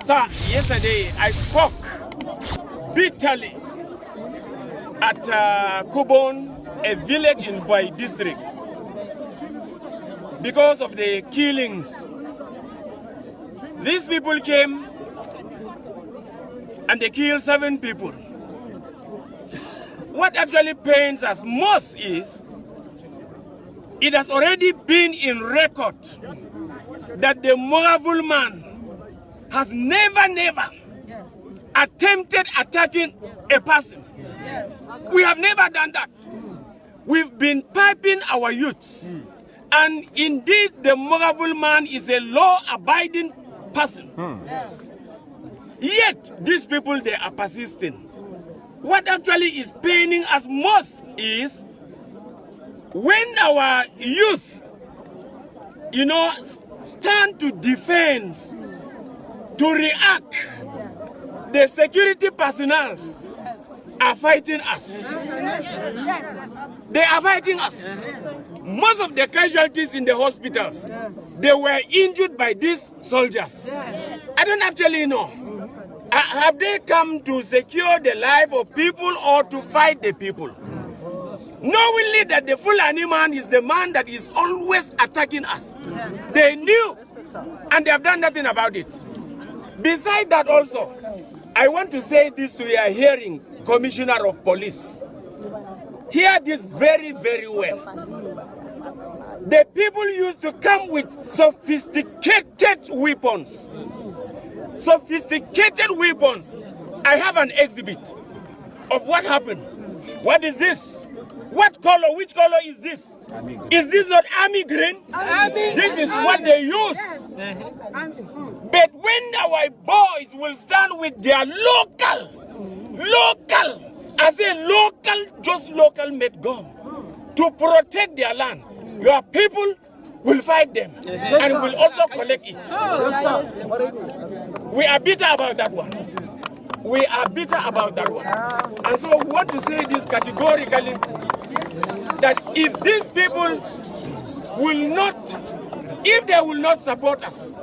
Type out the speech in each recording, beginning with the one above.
Sir, yesterday I spoke bitterly at Kubon, a village in Bai district, because of the killings. These people came and they killed 7 people. What actually pains us most is it has already been in record that the Moravul man has never attempted attacking a person. We have never done that. We've been piping our youths. And indeed, the Moravul man is a law-abiding person. Yet, these people, they are persisting. What actually is paining us most is when our youth, stand to defend, to react, the security personnel are fighting us. They are fighting us. Most of the casualties in the hospitals, they were injured by these soldiers. I don't actually know. Have they come to secure the life of people or to fight the people? Knowingly that the Fulani man is the man that is always attacking us. They knew, and they have done nothing about it. Besides that also, I want to say this to your hearing, Commissioner of Police. Hear this very, very well. The people used to come with sophisticated weapons. Sophisticated weapons. I have an exhibit of what happened. What is this? What color? Which color is this? Is this not army green? This is what they use. But when our boys will stand with their local, I say local, just local made gun to protect their land, your people will fight them and will also collect it. We are bitter about that one. We are bitter about that one. And so we want to say this categorically, that if these people will not, if they will not support us,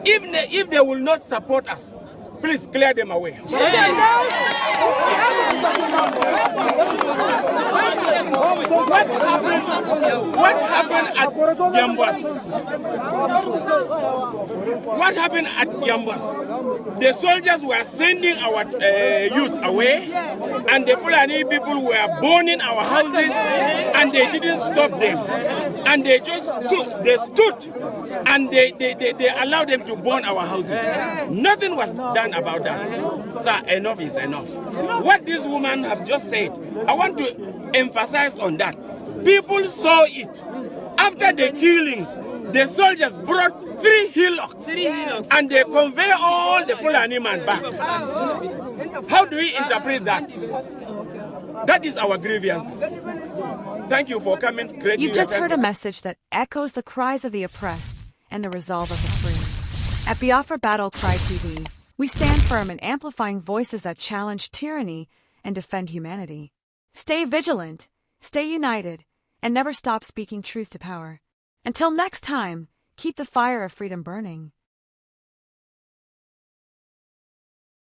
if they will not support us, please clear them away. What happened at Yambas? What happened at Yambas? The soldiers were sending our youth away, and the Fulani people were burning our houses, and they didn't stop them. And they just stood, and they allowed them to burn our houses. Nothing was done about that. Sir, enough is enough. What this woman has just said, I want to emphasize on that. People saw it. After the killings, the soldiers brought 3 hillocks and they convey all the Fulani man back. How do we interpret that? That is our grievances. Thank you for coming. You've just heard a message that echoes the cries of the oppressed and the resolve of the free. At Biafra Battle Cry TV, we stand firm in amplifying voices that challenge tyranny and defend humanity. Stay vigilant, stay united, and never stop speaking truth to power. Until next time, keep the fire of freedom burning.